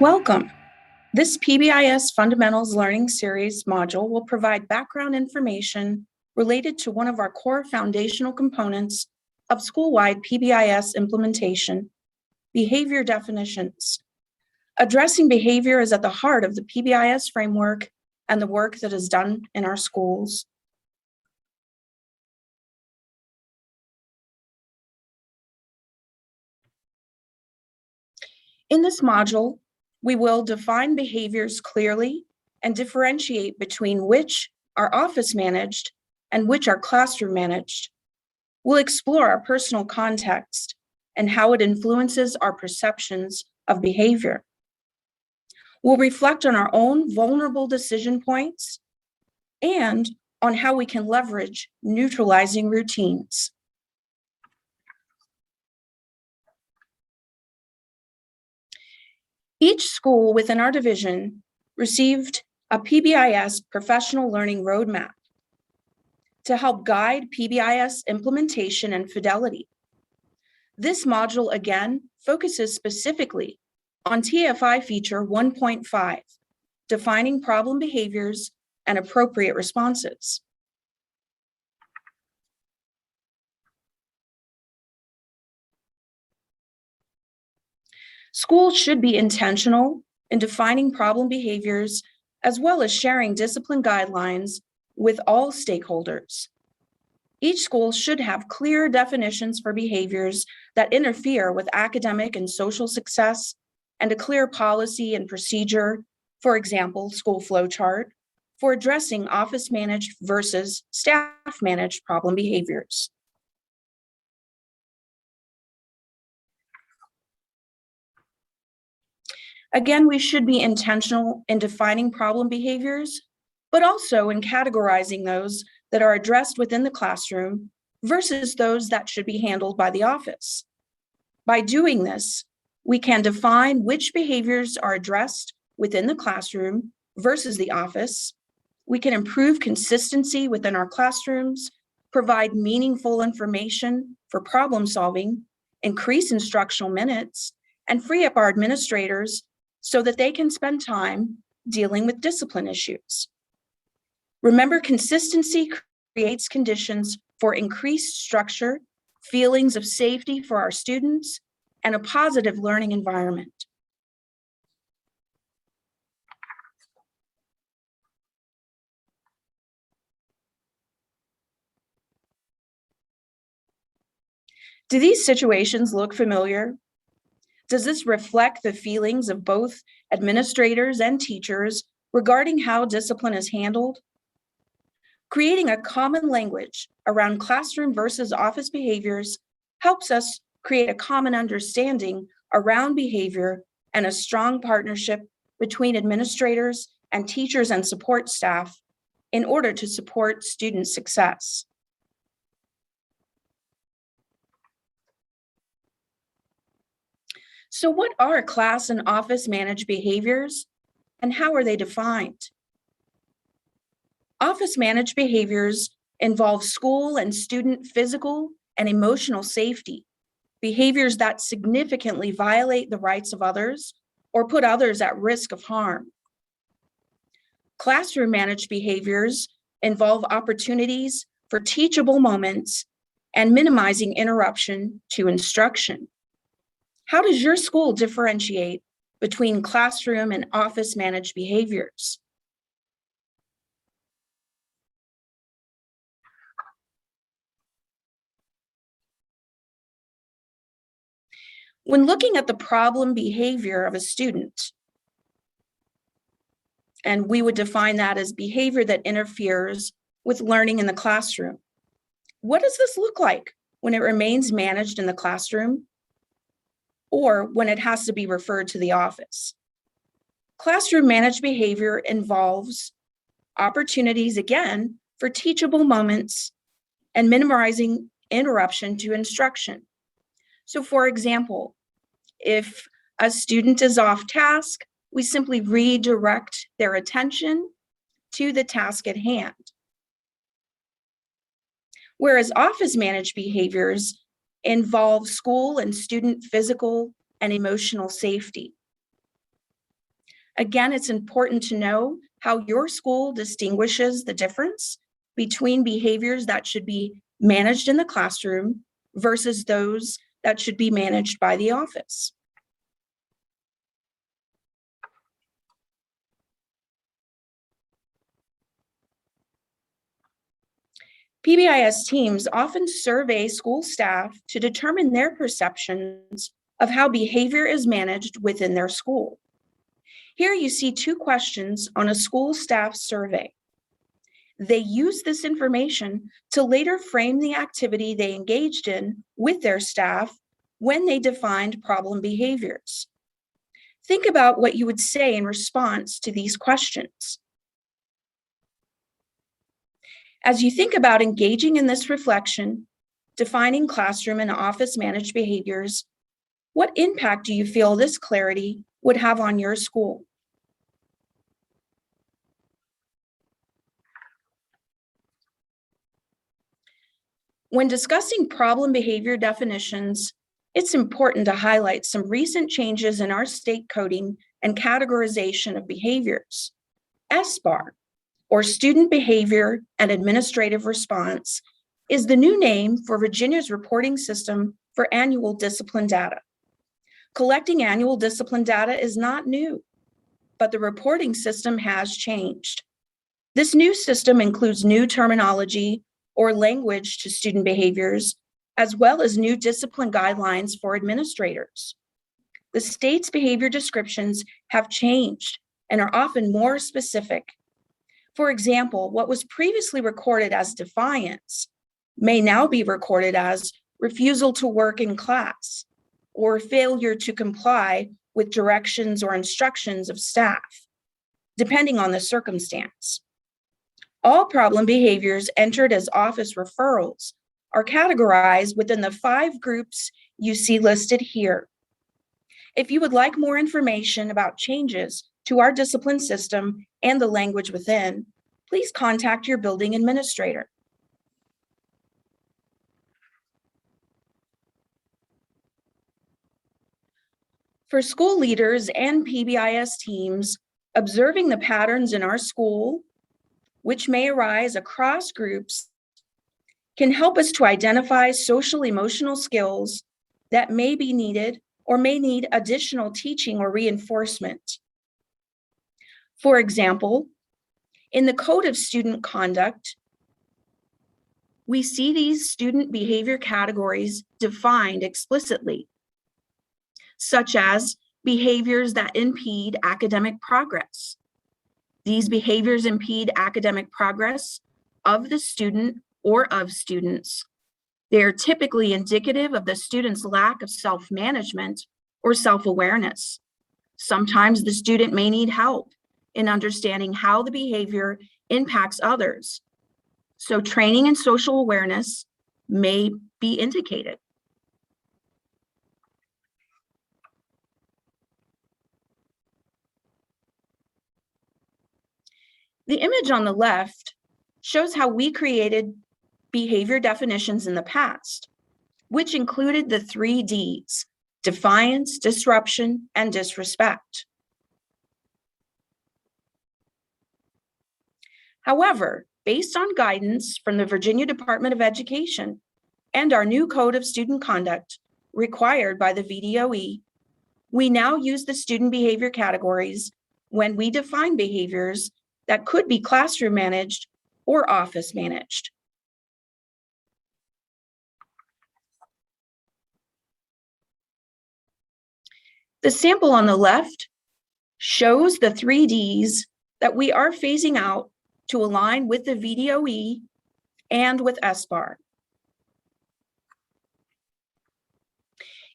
Welcome. This PBIS Fundamentals Learning Series module will provide background information related to one of our core foundational components of school-wide PBIS implementation, behavior definitions. Addressing behavior is at the heart of the PBIS framework and the work that is done in our schools. In this module, we will define behaviors clearly and differentiate between which are office managed and which are classroom managed. We'll explore our personal context and how it influences our perceptions of behavior. We'll reflect on our own vulnerable decision points and on how we can leverage neutralizing routines. Each school within our division received a PBIS professional learning roadmap to help guide PBIS implementation and fidelity. This module, again, focuses specifically on TFI Feature 1.5, defining problem behaviors and appropriate responses. Schools should be intentional in defining problem behaviors as well as sharing discipline guidelines with all stakeholders. Each school should have clear definitions for behaviors that interfere with academic and social success and a clear policy and procedure, for example, school flow chart, for addressing office-managed versus staff-managed problem behaviors. Again, we should be intentional in defining problem behaviors, but also in categorizing those that are addressed within the classroom versus those that should be handled by the office. By doing this, we can define which behaviors are addressed within the classroom versus the office. We can improve consistency within our classrooms, provide meaningful information for problem solving, increase instructional minutes, and free up our administrators so that they can spend time dealing with discipline issues. Remember, consistency creates conditions for increased structure, feelings of safety for our students, and a positive learning environment. Do these situations look familiar? Does this reflect the feelings of both administrators and teachers regarding how discipline is handled? Creating a common language around classroom versus office behaviors helps us create a common understanding around behavior and a strong partnership between administrators and teachers and support staff in order to support student success. So what are class and office managed behaviors and how are they defined? Office managed behaviors involve school and student physical and emotional safety, behaviors that significantly violate the rights of others or put others at risk of harm. Classroom managed behaviors involve opportunities for teachable moments and minimizing interruption to instruction. How does your school differentiate between classroom and office managed behaviors? When looking at the problem behavior of a student, and we would define that as behavior that interferes with learning in the classroom, what does this look like when it remains managed in the classroom or when it has to be referred to the office? Classroom managed behavior involves opportunities, again, for teachable moments and minimizing interruption to instruction. So for example, if a student is off task, we simply redirect their attention to the task at hand. Whereas office managed behaviors involve school and student physical and emotional safety. Again, it's important to know how your school distinguishes the difference between behaviors that should be managed in the classroom versus those that should be managed by the office. PBIS teams often survey school staff to determine their perceptions of how behavior is managed within their school. Here you see 2 questions on a school staff survey. They use this information to later frame the activity they engaged in with their staff when they defined problem behaviors. Think about what you would say in response to these questions. As you think about engaging in this reflection, defining classroom and office managed behaviors, what impact do you feel this clarity would have on your school? When discussing problem behavior definitions, it's important to highlight some recent changes in our state coding and categorization of behaviors. SBAR, or Student Behavior and Administrative Response, is the new name for Virginia's reporting system for annual discipline data. Collecting annual discipline data is not new, but the reporting system has changed. This new system includes new terminology or language to student behaviors, as well as new discipline guidelines for administrators. The state's behavior descriptions have changed and are often more specific. For example, what was previously recorded as defiance may now be recorded as refusal to work in class or failure to comply with directions or instructions of staff, depending on the circumstance. All problem behaviors entered as office referrals are categorized within the 5 groups you see listed here. If you would like more information about changes to our discipline system and the language within, please contact your building administrator. For school leaders and PBIS teams, observing the patterns in our school, which may arise across groups, can help us to identify social emotional skills that may be needed or may need additional teaching or reinforcement. For example, in the Code of Student Conduct, we see these student behavior categories defined explicitly, such as behaviors that impede academic progress. These behaviors impede academic progress of the student or of students. They are typically indicative of the student's lack of self-management or self-awareness. Sometimes the student may need help in understanding how the behavior impacts others. So training and social awareness may be indicated. The image on the left shows how we created behavior definitions in the past, which included the 3 Ds: defiance, disruption, and disrespect. However, based on guidance from the Virginia Department of Education and our new Code of Student Conduct required by the VDOE, we now use the student behavior categories when we define behaviors that could be classroom managed or office managed. The sample on the left shows the 3 Ds that we are phasing out to align with the VDOE and with SBAR.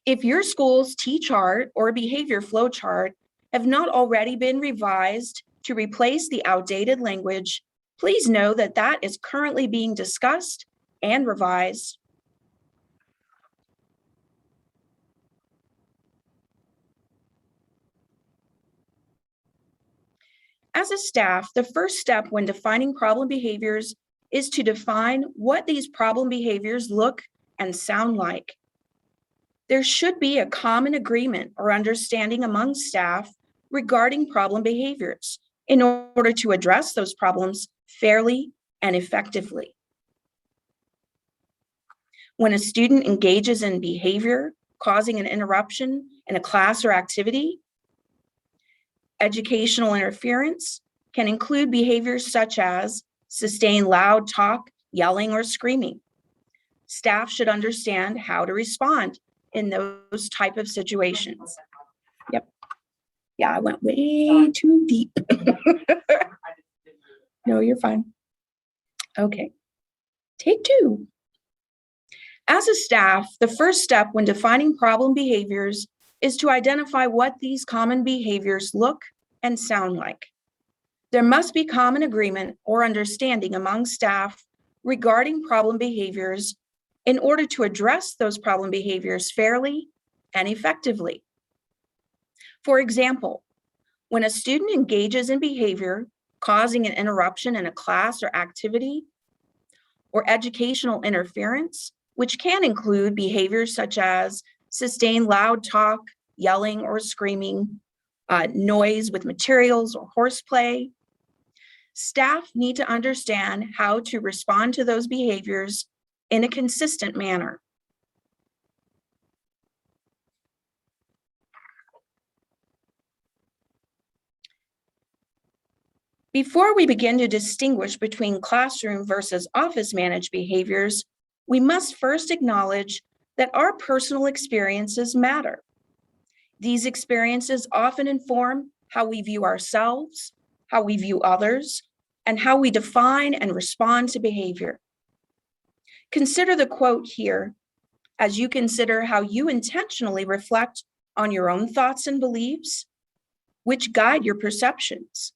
If your school's T-chart or behavior flow chart have not already been revised to replace the outdated language, please know that that is currently being discussed and revised. As a staff, the first step when defining problem behaviors is to define what these problem behaviors look and sound like. There should be a common agreement or understanding among staff regarding problem behaviors in order to address those problems fairly and effectively. When a student engages in behavior causing an interruption in a class or activity, educational interference can include behaviors such as sustained loud talk, yelling, or screaming. Staff should understand how to respond in those type of situations. Yep. Yeah, I went way too deep. No, you're fine. Okay. Take two. As a staff, the first step when defining problem behaviors is to identify what these common behaviors look and sound like. There must be common agreement or understanding among staff regarding problem behaviors in order to address those problem behaviors fairly and effectively. For example, when a student engages in behavior causing an interruption in a class or activity, or educational interference, which can include behaviors such as sustained loud talk, yelling or screaming, noise with materials or horseplay, staff need to understand how to respond to those behaviors in a consistent manner. Before we begin to distinguish between classroom versus office managed behaviors, we must first acknowledge that our personal experiences matter. These experiences often inform how we view ourselves, how we view others, and how we define and respond to behavior. Consider the quote here as you consider how you intentionally reflect on your own thoughts and beliefs, which guide your perceptions.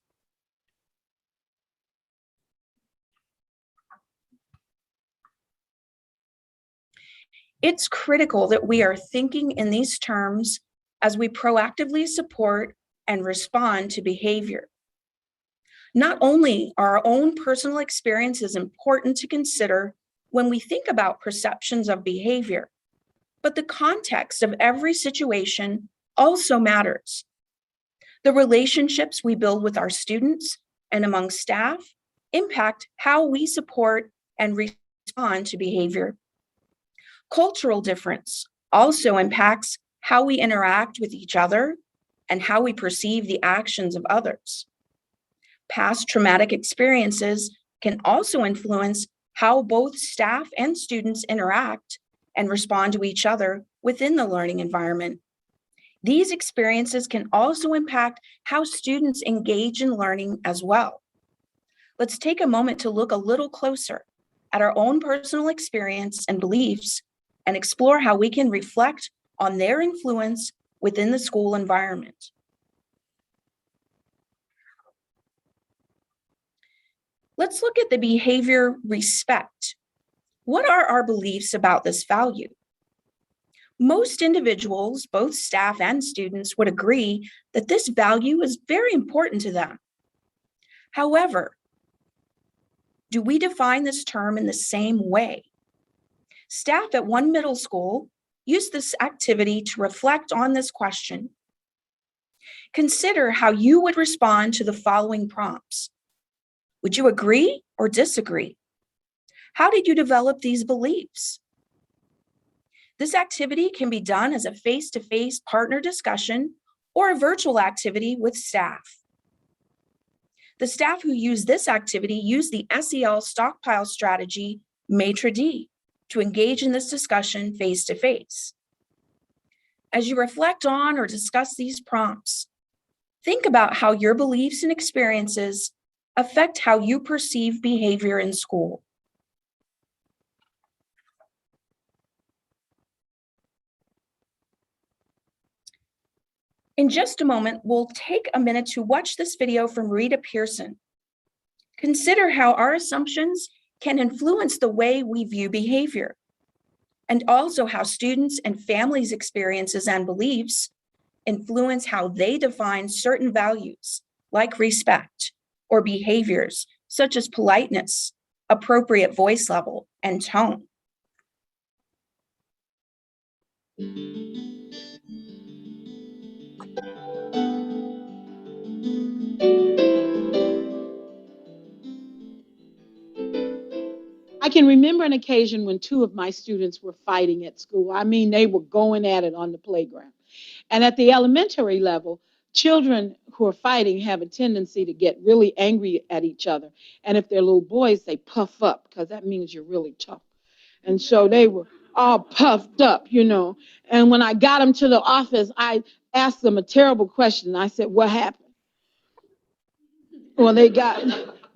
It's critical that we are thinking in these terms as we proactively support and respond to behavior. Not only are our own personal experiences important to consider when we think about perceptions of behavior, but the context of every situation also matters. The relationships we build with our students and among staff impact how we support and respond to behavior. Cultural difference also impacts how we interact with each other and how we perceive the actions of others. Past traumatic experiences can also influence how both staff and students interact and respond to each other within the learning environment. These experiences can also impact how students engage in learning as well. Let's take a moment to look a little closer at our own personal experience and beliefs and explore how we can reflect on their influence within the school environment. Let's look at the behavior respect. What are our beliefs about this value? Most individuals, both staff and students, would agree that this value is very important to them. However, do we define this term in the same way? Staff at one middle school used this activity to reflect on this question. Consider how you would respond to the following prompts. Would you agree or disagree? How did you develop these beliefs? This activity can be done as a face-to-face partner discussion or a virtual activity with staff. The staff who used this activity used the SEL stockpile strategy, Maitre D, to engage in this discussion face-to-face. As you reflect on or discuss these prompts, think about how your beliefs and experiences affect how you perceive behavior in school. In just a moment, we'll take a minute to watch this video from Rita Pearson. Consider how our assumptions can influence the way we view behavior, and also how students and families' experiences and beliefs influence how they define certain values, like respect, or behaviors such as politeness, appropriate voice level, and tone. I can remember an occasion when two of my students were fighting at school. I mean, they were going at it on the playground. And at the elementary level, children who are fighting have a tendency to get really angry at each other. And if they're little boys, they puff up because that means you're really tough. And so they were all puffed up, you know. And when I got them to the office, I asked them a terrible question. I said, what happened? Well,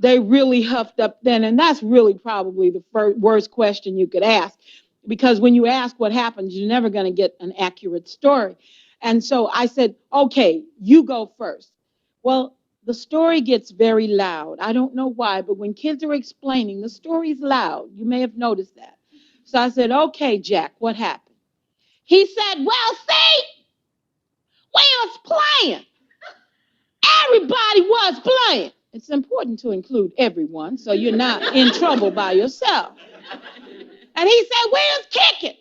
they really huffed up then. And that's really probably the worst question you could ask, because when you ask what happens, you're never going to get an accurate story. And so I said, okay, you go first. Well, the story gets very loud. I don't know why, but when kids are explaining, the story's loud. You may have noticed that. So I said, okay, Jack, what happened? He said, well, see, we was playing. Everybody was playing. It's important to include everyone so you're not in trouble by yourself. And he said, we was kicking.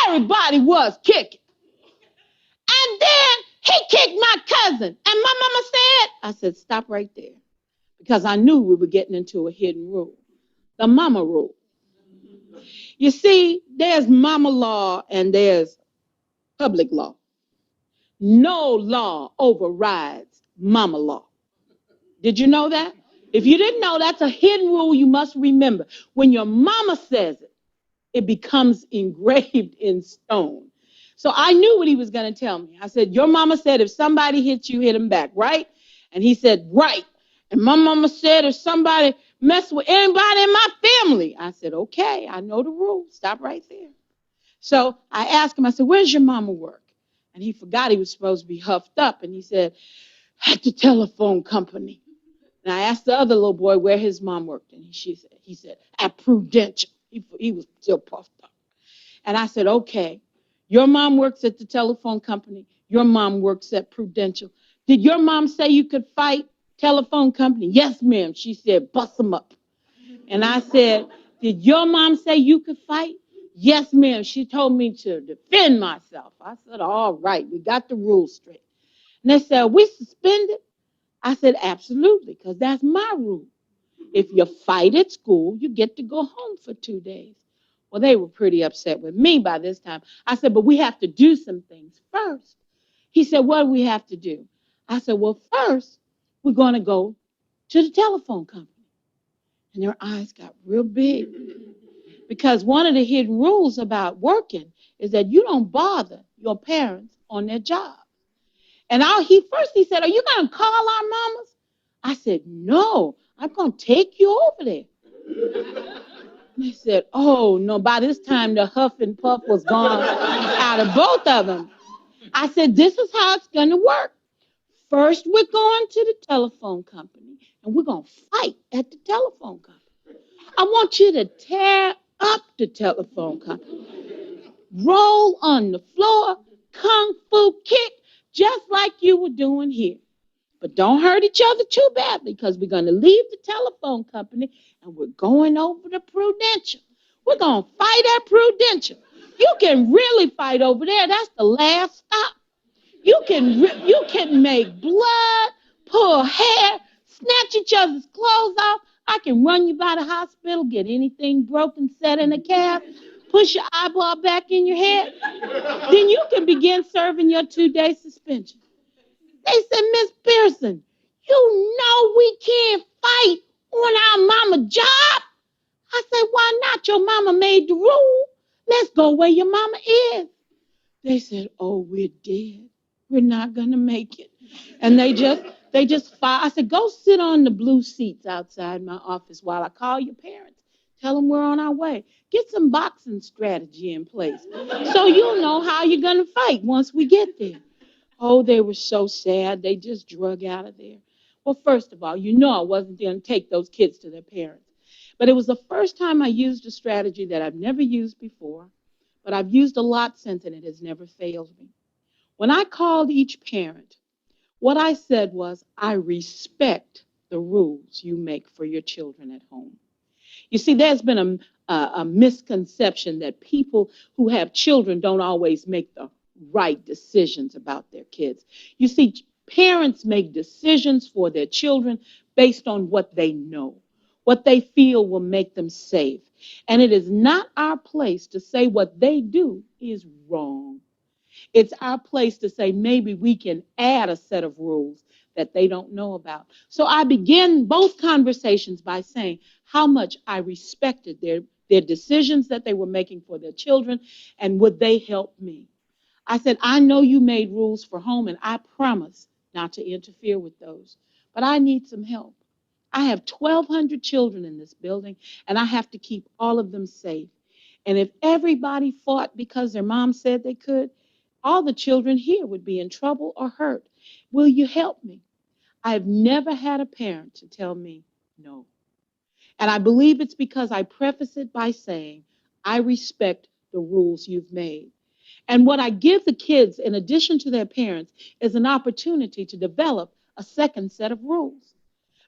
Everybody was kicking. And then he kicked my cousin. And my mama said, I said, stop right there. Because I knew we were getting into a hidden rule. The mama rule. You see, there's mama law and there's public law. No law overrides mama law. Did you know that? If you didn't know, that's a hidden rule you must remember. When your mama says it, it becomes engraved in stone. So I knew what he was going to tell me. I said, your mama said if somebody hits you, hit him back, right? And he said, right. And my mama said if somebody messed with anybody in my family. I said, okay, I know the rules. Stop right there. So I asked him, I said, where's your mama work? And he forgot he was supposed to be huffed up. And he said, at the telephone company. And I asked the other little boy where his mom worked. And he said, at Prudential. He was still puffed up. And I said, okay, your mom works at the telephone company. Your mom works at Prudential. Did your mom say you could fight telephone company? Yes, ma'am. She said, bust them up. And I said, did your mom say you could fight? Yes, ma'am. She told me to defend myself. I said, all right, we got the rules straight. And they said, we suspended? I said, absolutely, because that's my rule. If you fight at school, you get to go home for 2 days. Well, they were pretty upset with me by this time. I said, but we have to do some things first. He said, what do we have to do? I said, well, first, we're going to go to the telephone company. And their eyes got real big. Because one of the hidden rules about working is that you don't bother your parents on their job. And he said, are you going to call our mamas? I said, no, I'm going to take you over there. And they said, oh, no, by this time the huff and puff was gone out of both of them. I said, this is how it's going to work. First, we're going to the telephone company, and we're going to fight at the telephone company. I want you to tear up the telephone company. Roll on the floor, kung fu kick, just like you were doing here. But don't hurt each other too badly, because we're going to leave the telephone company and we're going over to Prudential. We're going to fight at Prudential. You can really fight over there. That's the last stop. You can make blood, pull hair, snatch each other's clothes off. I can run you by the hospital, get anything broken, set in a cab, push your eyeball back in your head. Then you can begin serving your 2-day suspension. They said, Miss Pearson, you know we can't fight on our mama job. I said, why not? Your mama made the rule. Let's go where your mama is. They said, oh, we're dead. We're not going to make it. And they just fought. I said, go sit on the blue seats outside my office while I call your parents. Tell them we're on our way. Get some boxing strategy in place so you'll know how you're going to fight once we get there. Oh, they were so sad. They just drug out of there. Well, first of all, you know I wasn't going to take those kids to their parents. But it was the first time I used a strategy that I've never used before, but I've used a lot since, and it has never failed me. When I called each parent, what I said was, I respect the rules you make for your children at home. You see, there's been a misconception that people who have children don't always make the right decisions about their kids. You see, parents make decisions for their children based on what they know what they feel will make them safe. And it is not our place to say what they do is wrong. It's our place to say maybe we can add a set of rules that they don't know about. So I began both conversations by saying how much I respected their decisions that they were making for their children, and would they help me. I said, I know you made rules for home, and I promise not to interfere with those, but I need some help. I have 1,200 children in this building, and I have to keep all of them safe. And if everybody fought because their mom said they could, all the children here would be in trouble or hurt. Will you help me? I have never had a parent to tell me no. And I believe it's because I preface it by saying, I respect the rules you've made. And what I give the kids, in addition to their parents, is an opportunity to develop a second set of rules.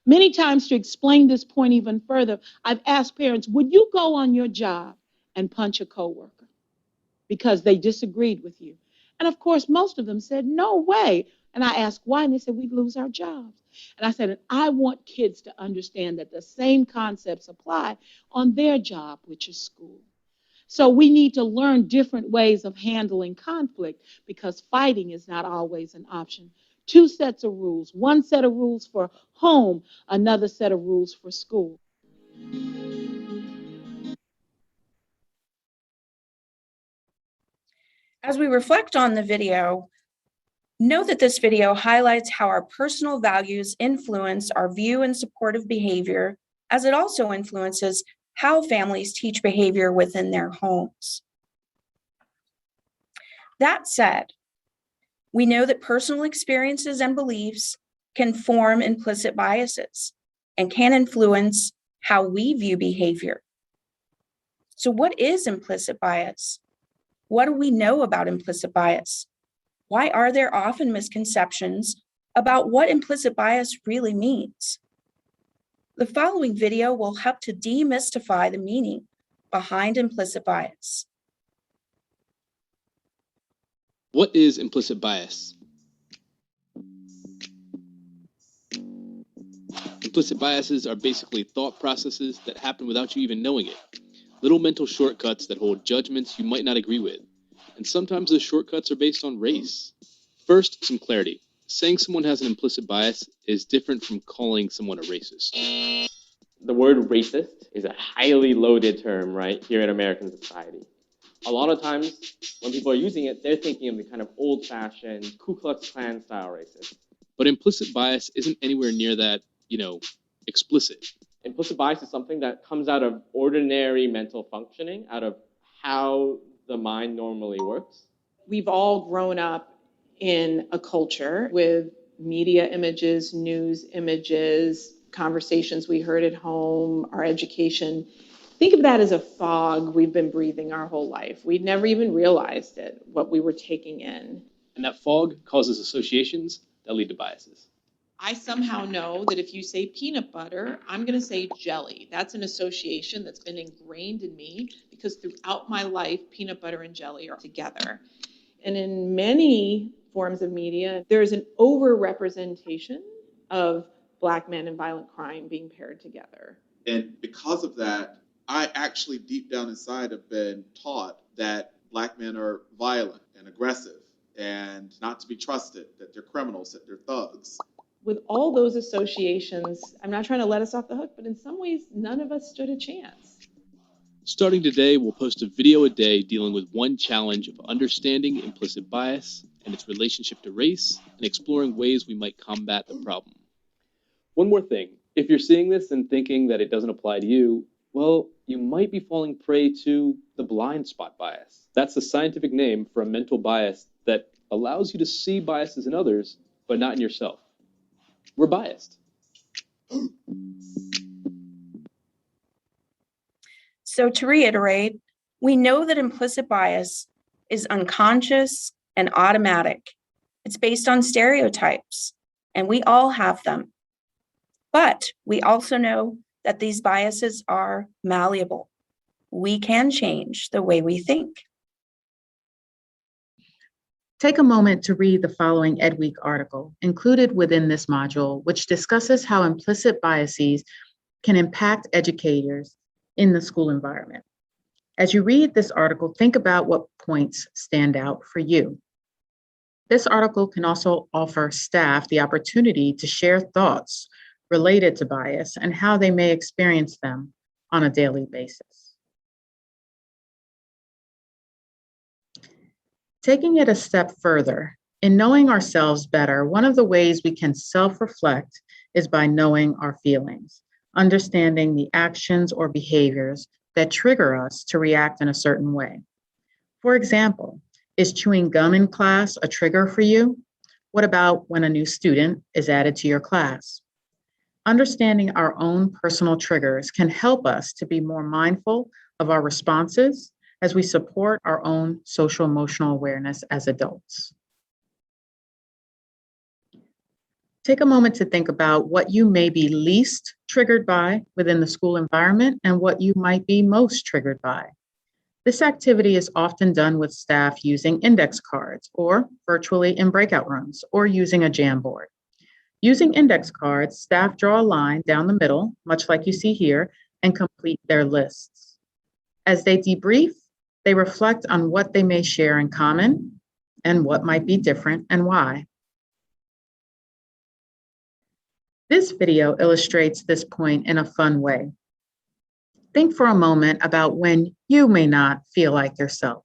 Many times, to explain this point even further, I've asked parents, would you go on your job and punch a coworker because they disagreed with you? And of course, most of them said, no way. And I asked why, and they said, we'd lose our jobs. And I said, and I want kids to understand that the same concepts apply on their job, which is school. So we need to learn different ways of handling conflict, because fighting is not always an option. Two sets of rules, one set of rules for home, another set of rules for school. As we reflect on the video, know that this video highlights how our personal values influence our view and supportive behavior, as it also influences how families teach behavior within their homes. That said, we know that personal experiences and beliefs can form implicit biases and can influence how we view behavior. So what is implicit bias? What do we know about implicit bias? Why are there often misconceptions about what implicit bias really means? The following video will help to demystify the meaning behind implicit bias. What is implicit bias? Implicit biases are basically thought processes that happen without you even knowing it. Little mental shortcuts that hold judgments you might not agree with. And sometimes those shortcuts are based on race. First, some clarity. Saying someone has an implicit bias is different from calling someone a racist. The word racist is a highly loaded term, right, here in American society. A lot of times, when people are using it, they're thinking of the kind of old-fashioned Ku Klux Klan style racist. But implicit bias isn't anywhere near that, explicit. Implicit bias is something that comes out of ordinary mental functioning, out of how the mind normally works. We've all grown up in a culture with media images, news images, conversations we heard at home, our education. Think of that as a fog we've been breathing our whole life. We'd never even realized it, what we were taking in. And that fog causes associations that lead to biases. I somehow know that if you say peanut butter, I'm going to say jelly. That's an association that's been ingrained in me because throughout my life, peanut butter and jelly are together. And in many forms of media, there is an overrepresentation of Black men and violent crime being paired together. And because of that, I actually deep down inside have been taught that Black men are violent and aggressive and not to be trusted, that they're criminals, that they're thugs. With all those associations, I'm not trying to let us off the hook, but in some ways, none of us stood a chance. Starting today, we'll post a video a day dealing with one challenge of understanding implicit bias and its relationship to race, and exploring ways we might combat the problem. One more thing, if you're seeing this and thinking that it doesn't apply to you, well, you might be falling prey to the blind spot bias. That's the scientific name for a mental bias that allows you to see biases in others, but not in yourself. We're biased. So to reiterate, we know that implicit bias is unconscious and automatic. It's based on stereotypes, and we all have them. But we also know that these biases are malleable. We can change the way we think. Take a moment to read the following EDWeek article included within this module, which discusses how implicit biases can impact educators in the school environment. As you read this article, think about what points stand out for you. This article can also offer staff the opportunity to share thoughts related to bias and how they may experience them on a daily basis. Taking it a step further, in knowing ourselves better, one of the ways we can self-reflect is by knowing our feelings, understanding the actions or behaviors that trigger us to react in a certain way. For example, is chewing gum in class a trigger for you? What about when a new student is added to your class? Understanding our own personal triggers can help us to be more mindful of our responses as we support our own social emotional awareness as adults. Take a moment to think about what you may be least triggered by within the school environment and what you might be most triggered by. This activity is often done with staff using index cards or virtually in breakout rooms or using a Jamboard. Using index cards, staff draw a line down the middle, much like you see here, and complete their lists. As they debrief, they reflect on what they may share in common and what might be different and why. This video illustrates this point in a fun way. Think for a moment about when you may not feel like yourself.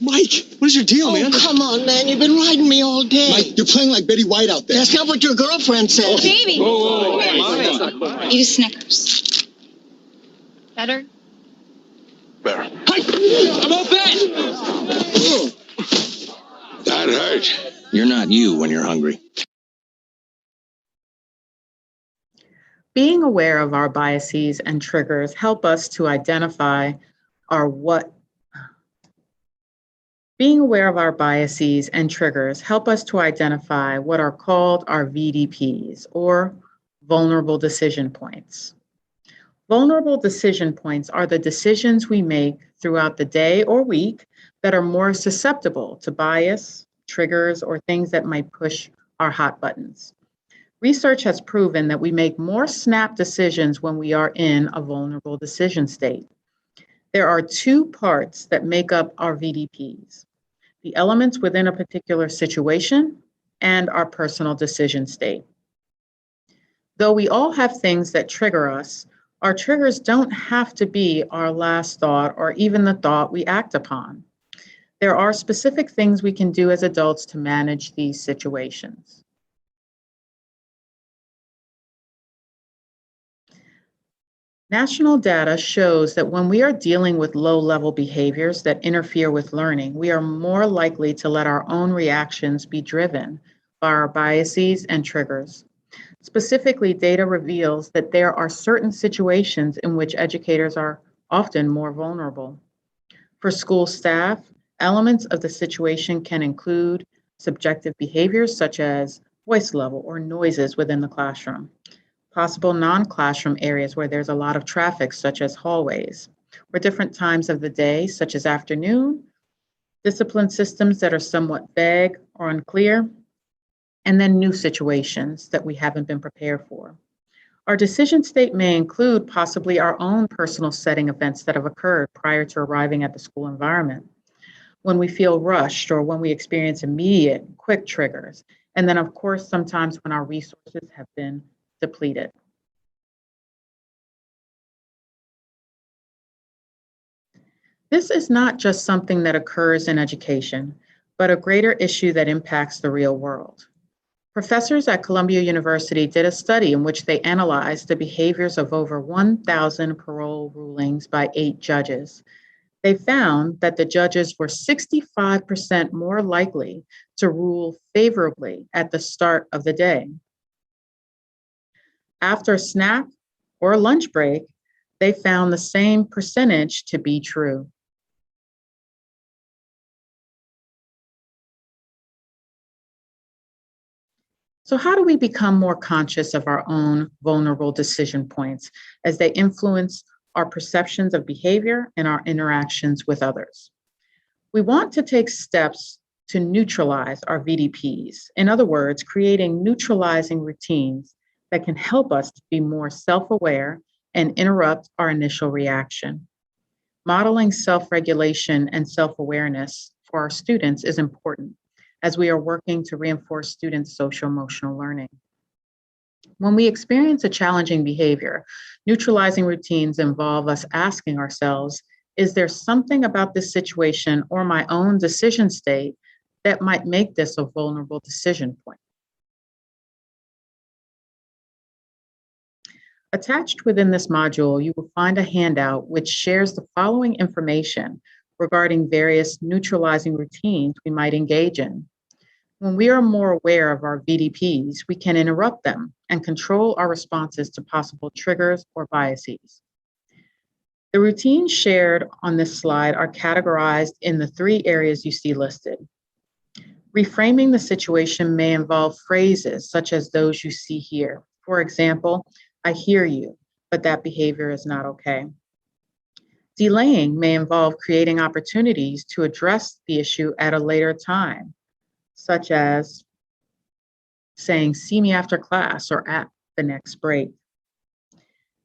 Mike, what is your deal, man? Come on, man. You've been riding me all day. Mike, you're playing like Betty White out there. That's not what your girlfriend said. Baby. Whoa. Eat a Snickers. Better? Better. I'm all bet. That hurt. You're not you when you're hungry. Being aware of our biases and triggers help us to identify Being aware of our biases and triggers help us to identify what are called our VDPs, or vulnerable decision points. Vulnerable decision points are the decisions we make throughout the day or week that are more susceptible to bias, triggers, or things that might push our hot buttons. Research has proven that we make more snap decisions when we are in a vulnerable decision state. There are two parts that make up our VDPs: the elements within a particular situation and our personal decision state. Though we all have things that trigger us, our triggers don't have to be our last thought or even the thought we act upon. There are specific things we can do as adults to manage these situations. National data shows that when we are dealing with low-level behaviors that interfere with learning, we are more likely to let our own reactions be driven by our biases and triggers. Specifically, data reveals that there are certain situations in which educators are often more vulnerable. For school staff, elements of the situation can include subjective behaviors such as voice level or noises within the classroom, possible non-classroom areas where there's a lot of traffic, such as hallways, or different times of the day, such as afternoon, discipline systems that are somewhat vague or unclear, and then new situations that we haven't been prepared for. Our decision state may include possibly our own personal setting events that have occurred prior to arriving at the school environment, when we feel rushed or when we experience immediate, quick triggers, and then of course, sometimes when our resources have been depleted. This is not just something that occurs in education, but a greater issue that impacts the real world. Professors at Columbia University did a study in which they analyzed the behaviors of over 1,000 parole rulings by 8 judges. They found that the judges were 65% more likely to rule favorably at the start of the day. After a snack or a lunch break, They found the same percentage to be true. So how do we become more conscious of our own vulnerable decision points as they influence our perceptions of behavior and our interactions with others? We want to take steps to neutralize our VDPs. In other words, creating neutralizing routines that can help us to be more self-aware and interrupt our initial reaction. Modeling self-regulation and self-awareness for our students is important as we are working to reinforce students' social-emotional learning. When we experience a challenging behavior, neutralizing routines involve us asking ourselves, is there something about this situation or my own decision state that might make this a vulnerable decision point? Attached within this module, you will find a handout which shares the following information regarding various neutralizing routines we might engage in. When we are more aware of our VDPs, we can interrupt them and control our responses to possible triggers or biases. The routines shared on this slide are categorized in the 3 areas you see listed. Reframing the situation may involve phrases such as those you see here. For example, I hear you, but that behavior is not okay. Delaying may involve creating opportunities to address the issue at a later time, such as saying, see me after class or at the next break.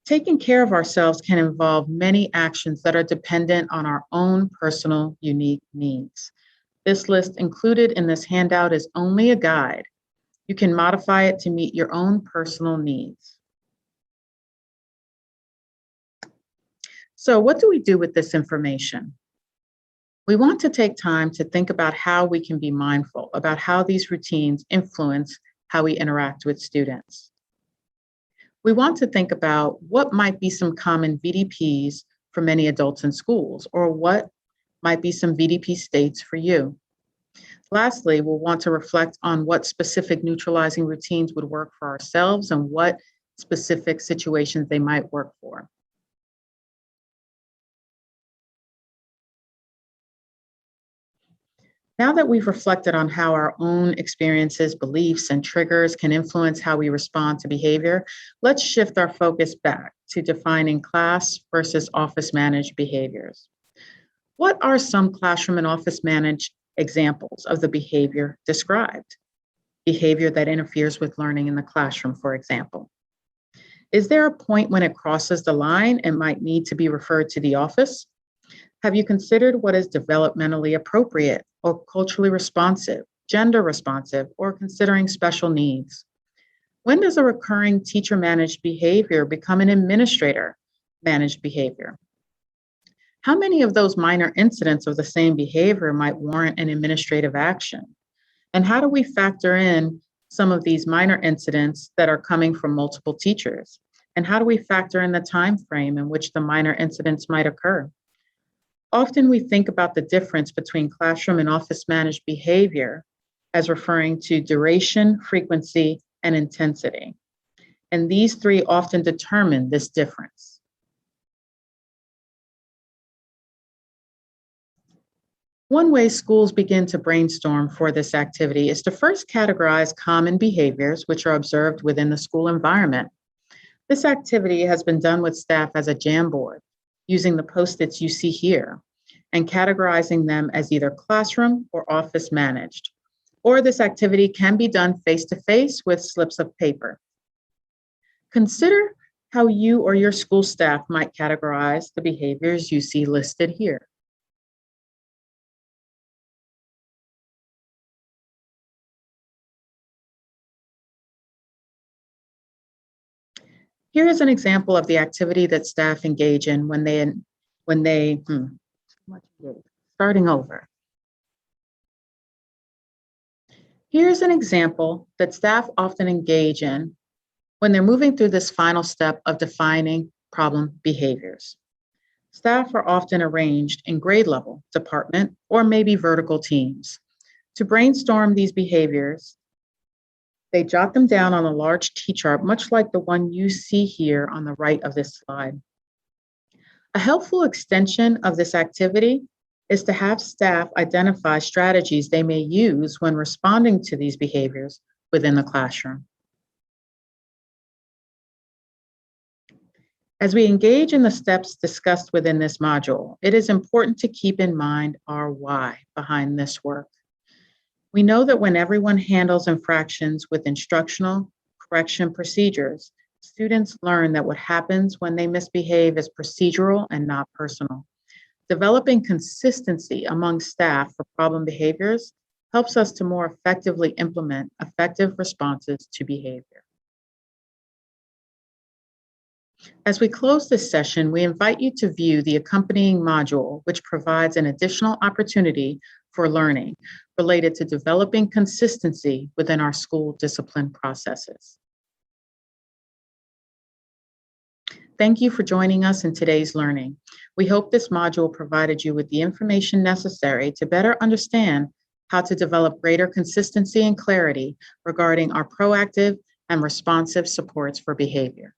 Taking care of ourselves can involve many actions that are dependent on our own personal, unique needs. This list included in this handout is only a guide. You can modify it to meet your own personal needs. So what do we do with this information? We want to take time to think about how we can be mindful about how these routines influence how we interact with students. We want to think about what might be some common VDPs for many adults in schools, or what might be some VDP states for you. Lastly, we'll want to reflect on what specific neutralizing routines would work for ourselves and what specific situations they might work for. Now that we've reflected on how our own experiences, beliefs, and triggers can influence how we respond to behavior, let's shift our focus back to defining class versus office managed behaviors. What are some classroom and office managed examples of the behavior described? Behavior that interferes with learning in the classroom, for example. Is there a point when it crosses the line and might need to be referred to the office? Have you considered what is developmentally appropriate or culturally responsive, gender responsive, or considering special needs? When does a recurring teacher-managed behavior become an administrator-managed behavior? How many of those minor incidents of the same behavior might warrant an administrative action? And how do we factor in some of these minor incidents that are coming from multiple teachers? And how do we factor in the time frame in which the minor incidents might occur? Often we think about the difference between classroom and office managed behavior as referring to duration, frequency, and intensity. And these 3 often determine this difference. One way schools begin to brainstorm for this activity is to first categorize common behaviors which are observed within the school environment. This activity has been done with staff as a Jamboard, using the Post-its you see here, and categorizing them as either classroom or office managed. Or this activity can be done face-to-face with slips of paper. Consider how you or your school staff might categorize the behaviors you see listed here. Here is an example of the activity that staff engage in starting over. Here's an example that staff often engage in when they're moving through this final step of defining problem behaviors. Staff are often arranged in grade level, department, or maybe vertical teams. To brainstorm these behaviors, they jot them down on a large T-chart, much like the one you see here on the right of this slide. A helpful extension of this activity is to have staff identify strategies they may use when responding to these behaviors within the classroom. As we engage in the steps discussed within this module, it is important to keep in mind our why behind this work. We know that when everyone handles infractions with instructional correction procedures, students learn that what happens when they misbehave is procedural and not personal. Developing consistency among staff for problem behaviors helps us to more effectively implement effective responses to behavior. As we close this session, we invite you to view the accompanying module, which provides an additional opportunity for learning related to developing consistency within our school discipline processes. Thank you for joining us in today's learning. We hope this module provided you with the information necessary to better understand how to develop greater consistency and clarity regarding our proactive and responsive supports for behavior.